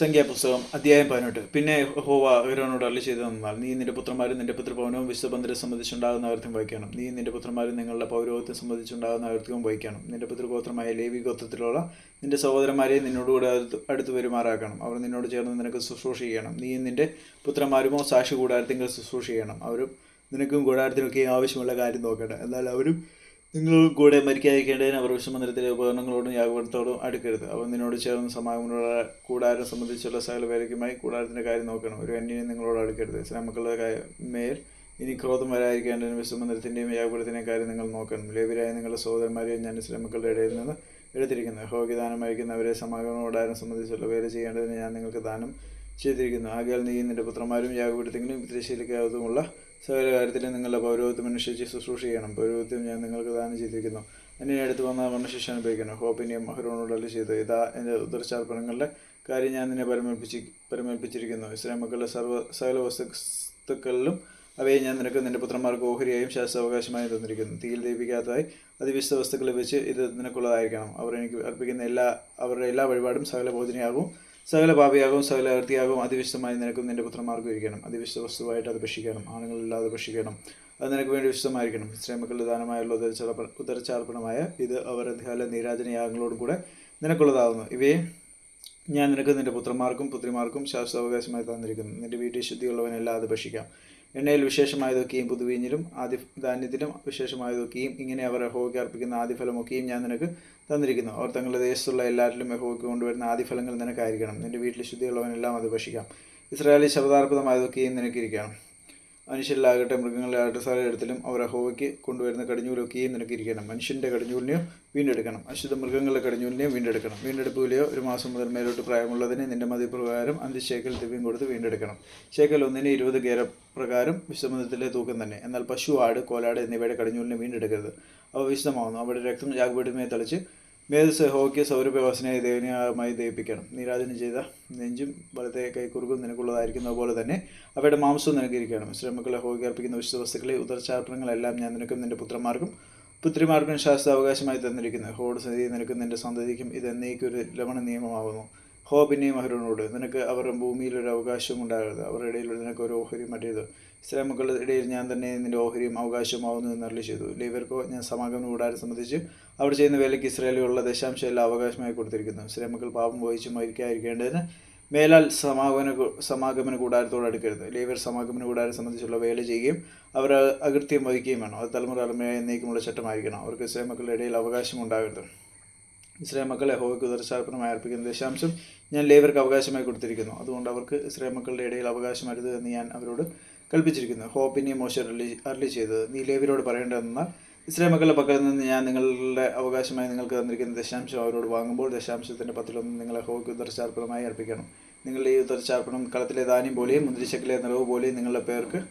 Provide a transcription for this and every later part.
സംഖ്യാപുസ്തകം അധ്യായം 18. പിന്നെ യഹോവ അഹരോനോട് അരുളിച്ചെയ്തതെന്നാൽ, നീ നിന്റെ പുത്രന്മാരും നിന്റെ പുത്രഭവനവും വിശുദ്ധബന്ധത്തെ സംബന്ധിച്ചുണ്ടാകുന്ന അകൃത്യം വഹിക്കണം. നീ നിന്റെ പുത്രന്മാരും നിങ്ങളുടെ പൗരോഹിത്യം സംബന്ധിച്ചുണ്ടാകുന്ന അകൃത്യവും വഹിക്കണം. നിന്റെ പുത്രഗോത്രമായ ലേവി ഗോത്രത്തിലുള്ള നിന്റെ സഹോദരന്മാരെ നിന്നോടുകൂടെ അടുത്ത് വരുമാറാക്കണം. അവർ നിന്നോട് ചേർന്ന് നിനക്ക് ശുശ്രൂഷ ചെയ്യണം. നീ നിന്റെ പുത്രന്മാരുമോ സാക്ഷി കൂടാരത്തിങ്കൽ ശുശ്രൂഷ ചെയ്യണം. അവരും നിനക്കും കൂടാരത്തിനൊക്കെ ആവശ്യമുള്ള കാര്യം നോക്കണം. എന്നാൽ അവരും നിങ്ങളും കൂടെ മരിക്കാതിരിക്കേണ്ടതിന് അവർ വിശ്വമന്ദിരത്തിലെ ഉപകരണങ്ങളോടും യാഗപീഠത്തോടും അടുക്കരുത്. അവർ നിന്നോട് ചേർന്ന് സമാഗമനോട് കൂടാരം സംബന്ധിച്ചുള്ള സകല വേലയ്ക്കുമായി കൂടാരത്തിൻ്റെ കാര്യം നോക്കണം. ഒരു അന്യനും നിങ്ങളോട് അടുക്കരുത്. ഇസ്രായേൽ മക്കളുടെ മേൽ ഇനി ക്രോധം വരാതിരിക്കേണ്ടതിന് വിശ്വമന്ദിരത്തിൻ്റെയും യാഗപീഠത്തിൻ്റെയും കാര്യം നിങ്ങൾ നോക്കണം. ലേവ്യരായ നിങ്ങളുടെ സഹോദരന്മാരെയും ഞാൻ ഇസ്രായേൽ മക്കളുടെ ഇടയിൽ നിന്ന് എടുത്തിരിക്കുന്നു. യഹോവയ്ക്ക് ദാനം അയക്കുന്നവരെ സമാഗമന കൂടാരം സംബന്ധിച്ചുള്ള വേല ചെയ്യേണ്ടതിന് ഞാൻ നിങ്ങൾക്ക് ദാനം ചെയ്തിരിക്കുന്നു. ആകയാൽ നീ നിന്റെ പുത്രന്മാരും യാഗപീഠത്തിനും തിരശ്ശീലയ്ക്കകത്തുമുള്ള സകല കാര്യത്തിലും നിങ്ങളുടെ പൗരോഹിത്യം അനുസരിച്ച് ശുശ്രൂഷ ചെയ്യണം. പൗരോഹിത്യം ഞാൻ നിങ്ങൾക്ക് ദാനം ചെയ്തിരിക്കുന്നു. എന്നെ അടുത്ത് വന്ന മരണശിക്ഷ അനുഭവിക്കണം. ഹോപ്പിനെയും അഹരോനോട് അരുളിച്ചെയ്തു, ഇതാ എൻ്റെ ഉദരചാർപ്പണങ്ങളുടെ കാര്യം ഞാൻ നിന്നെ പരിമേൽപ്പിച്ചിരിക്കുന്നു. ഇസ്രായേൽ മക്കളുടെ സകല വസ്തുക്കളിലും അവയെ ഞാൻ നിനക്ക് നിന്റെ പുത്രന്മാർക്ക് ഓഹരിയായും ശാസ്ത്രാവകാശമായും തന്നിരിക്കുന്നു. തീയിൽ ദഹിപ്പിക്കാത്തതായി അതിവിശുദ്ധ വസ്തുക്കളെ വെച്ച് ഇത് നിനക്കുള്ളതായിരിക്കണം. അവർ എനിക്ക് അർപ്പിക്കുന്ന അവരുടെ എല്ലാ വഴിപാടും സകല ഭോജനയാകും, സകല പാപിയാകും, സകല അകൃതിയാകും അതിവിശുദ്ധമായി നിനക്കും നിന്റെ പുത്രന്മാർക്കും ഇരിക്കണം. അതിവിശുദ്ധ വസ്തുവായിട്ട് അത് ഭക്ഷിക്കണം. ആണുങ്ങളില്ലാതെ ഭക്ഷിക്കണം. അത് നിനക്ക് വേണ്ടി വിശുദ്ധമായിരിക്കണം. ഇസ്രായേൽ മക്കളുടെ ദാനമായുള്ള ഉദരചാർപ്പണമായ ഇത് അവർ അധികാല നീരാജനയാഗങ്ങളോടും കൂടെ നിനക്കുള്ളതാകുന്നു. ഇവയെ ഞാൻ നിനക്ക് നിന്റെ പുത്രന്മാർക്കും പുത്രിമാർക്കും ശാസ്ത്രാവകാശമായി തന്നിരിക്കുന്നു. നിന്റെ വീട്ടിൽ ശുദ്ധിയുള്ളവനെല്ലാം അത് ഭക്ഷിക്കാം. എണ്ണയിൽ വിശേഷമായതൊക്കെയും പുതുവീഞ്ഞിലും ധാന്യത്തിലും വിശേഷമായതൊക്കെയും ഇങ്ങനെ അവർ യഹോവയ്ക്ക് അർപ്പിക്കുന്ന ആദ്യഫലമൊക്കെയും ഞാൻ നിനക്ക് തന്നിരിക്കുന്നു. അവർ തങ്ങളുടെ ദേശത്തുള്ള എല്ലാവരിലും യഹോവയ്ക്ക് കൊണ്ടുവരുന്ന ആദ്യഫലങ്ങൾ നിനക്കായിരിക്കണം. നിന്റെ വീട്ടിൽ ശുദ്ധിയുള്ളവനെല്ലാം അത് ഭക്ഷിക്കാം. ഇസ്രായേലിൽ ശബ്ദാർപ്പിതമായതൊക്കെയും നിനക്കിരിക്കണം. മനുഷ്യരിലാകട്ടെ മൃഗങ്ങളിലാകട്ടെ സകലയിടത്തിലും അവർ യഹോവയ്ക്ക് കൊണ്ടുവരുന്ന കടിഞ്ഞൂലൊക്കെയും നിനക്കിരിക്കണം. മനുഷ്യൻ്റെ കടിഞ്ഞൂലിനെയോ വീണ്ടെടുക്കണം, അശുദ്ധ മൃഗങ്ങളുടെ കടിഞ്ഞൂലിനെയോ വീണ്ടെടുക്കണം. വീണ്ടെടുപ്പിലെയോ 1 മാസം മുതൽ മേലോട്ട് പ്രായമുള്ളതിന് നിന്റെ മതിപ്രകാരം 5 ശേക്കൽ ദിവ്യം കൊടുത്ത് വീണ്ടെടുക്കണം. ശേക്കൽ ഒന്നിന് 20 ഗേര പ്രകാരം വിശുദ്ധമന്ദിരത്തിലെ തൂക്കം തന്നെ. എന്നാൽ പശു, ആട്, കോലാട് എന്നിവയുടെ കടിഞ്ഞൂലിനെ വീണ്ടെടുക്കരുത്. അവ വിശുദ്ധമാകുന്നു. അവയുടെ രക്തം യാഗപീഠമേ തളിച്ച് മേധസ് യഹോവയ്ക്ക് സൗരഭ്യവാസനയായി ദേവനീയമായി ദഹിപ്പിക്കണം. നീരാജനം ചെയ്ത നെഞ്ചും വലത്തെ കൈക്കുറുകും നിനക്കുള്ളതായിരിക്കുന്ന പോലെ തന്നെ അവയുടെ മാംസവും നിനക്കിരിക്കണം. ഇസ്രായേൽ മക്കൾ യഹോവയ്ക്ക് അർപ്പിക്കുന്ന വിശുദ്ധ വസ്തുക്കളെ ഉദരചാർപ്പണങ്ങളെല്ലാം ഞാൻ നിനക്കും നിന്റെ പുത്രന്മാർക്കും പുത്രിമാർക്കും ശാസ്ത്രാവകാശമായി തന്നിരിക്കുന്നു. യഹോവയുടെ സന്നിധി നിനക്കും നിന്റെ സന്തതിക്കും ഇത് എന്നേക്കൊരു ലവണ നിയമമാകുന്നു. പിന്നെയും അഹരോനോട്, നിനക്ക് അവർ ഭൂമിയിലൊരു അവകാശവും ഉണ്ടാകരുത്. അവരുടെ ഇടയിൽ നിനക്ക് ഒരു ഓഹരി മറ്റേത്. ഇസ്രായേൽ മക്കളുടെ ഇടയിൽ ഞാൻ തന്നെ നിന്റെ ഓഹരിയും അവകാശമാവുന്നു എന്ന് അരുളിച്ചെയ്തു. ലേവ്യർക്കോ ഞാൻ സമാഗമന കൂടാരം സംബന്ധിച്ച് അവർ ചെയ്യുന്ന വേലയ്ക്ക് ഇസ്രായേലിലുള്ള ദശാംശം എല്ലാം അവകാശമായി കൊടുത്തിരിക്കുന്നു. ഇസ്രായേൽ മക്കൾ പാപം വഹിച്ച് മരിക്കാതിരിക്കേണ്ടതിന് മേലാൽ സമാഗമന കൂടാരത്തോട് അടുക്കരുത്. ലേവ്യർ സമാഗമന കൂടാരം സംബന്ധിച്ചുള്ള വേല ചെയ്യുകയും അവർ അകൃത്യം വഹിക്കുകയും വേണം. അത് തലമുറയായി എന്നേക്കുമുള്ള ചട്ടമായിരിക്കണം. അവർക്ക് ഇസ്രായേൽ മക്കളുടെ ഇടയിൽ അവകാശം ഉണ്ടാകരുത്. ഇസ്രായേൽ മക്കൾ യഹോവയ്ക്ക് ഉദരചാർപ്പണമായി അർപ്പിക്കുന്ന ദശാംശം ഞാൻ ലേവ്യർക്ക് അവകാശമായി കൊടുത്തിരിക്കുന്നു. അതുകൊണ്ട് അവർക്ക് ഇസ്രായേൽ മക്കളുടെ ഇടയിൽ അവകാശമരുത് എന്ന് ഞാൻ അവരോട് കൽപ്പിച്ചിരിക്കുന്നു. പിന്നെയും മോശെ അരുളി ചെയ്തത്, നീ ലേവ്യരോട് പറയേണ്ടതെന്നാൽ, ഇസ്രായേൽ മക്കളുടെ പക്കൽ നിന്ന് ഞാൻ നിങ്ങളുടെ അവകാശമായി നിങ്ങൾക്ക് തന്നിരിക്കുന്ന ദശാംശം അവരോട് വാങ്ങുമ്പോൾ ദശാംശത്തിൻ്റെ 10 നിങ്ങൾ യഹോവയ്ക്ക് ഉദരചാർപ്പണമായി അർപ്പിക്കണം. നിങ്ങളുടെ ഈ ഉദരചാർപ്പണം കളത്തിലെ ധാന്യം പോലെയും മുന്തിരിച്ചക്കിലെ നിറവ് പോലെയും നിങ്ങളുടെ പേർക്ക്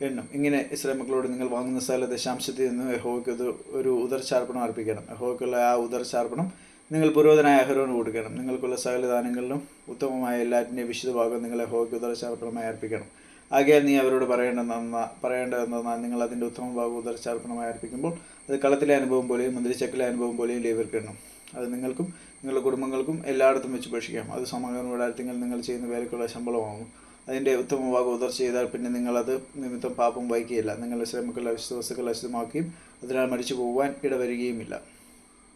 എണ്ണം. ഇങ്ങനെ ഇസ്രായേൽ മക്കളോട് നിങ്ങൾ വാങ്ങുന്ന സ്ഥല ദശാംശത്തിൽ നിന്ന് യഹോവയ്ക്ക് ഒരു ഉദരചാർപ്പണം അർപ്പിക്കണം. യഹോവയ്ക്കുള്ള ആ ഉദരചാർപ്പണം നിങ്ങൾ പുരോഹിതനായ അഹരോന് കൊടുക്കണം. നിങ്ങൾക്കുള്ള സകല ദാനങ്ങളിലും ഉത്തമമായ എല്ലാറ്റിൻ്റെയും വിശുദ്ധ ഭാഗം നിങ്ങൾ യഹോവയ്ക്ക് ഉദരചാർപ്പണമായി അർപ്പിക്കണം. ആകയാൽ നീ അവരോട് പറയേണ്ടതെന്നാൽ, നിങ്ങൾ അതിൻ്റെ ഉത്തമ ഭാഗം ഉദരചാർപ്പണമായി അർപ്പിക്കുമ്പോൾ അത് കളത്തിലെ അനുഭവം പോലെയും മുന്തിരിച്ചക്കിലെ അനുഭവം പോലെയും ലേവ്യർക്ക് എണ്ണം. അത് നിങ്ങൾക്കും നിങ്ങളുടെ കുടുംബങ്ങൾക്കും എല്ലായിടത്തും വെച്ച് ഭക്ഷിക്കാം. അത് സമാഗമന കൂടാരത്തിങ്കൽ നിങ്ങൾ ചെയ്യുന്ന വേലയ്ക്കുള്ള ശമ്പളമാകും. അതിൻ്റെ ഉത്തമ ഭാഗം ഉദർച്ച ചെയ്താൽ പിന്നെ നിങ്ങളത് നിമിത്തം പാപം വഹിക്കുകയില്ല. നിങ്ങൾ ഇസ്രായേൽ മക്കളുടെ വിശുദ്ധ വസ്തുക്കൾ അശുദ്ധമാക്കുകയും അതിനാൽ മരിച്ചു പോകുവാൻ ഇടവരികയുമില്ല.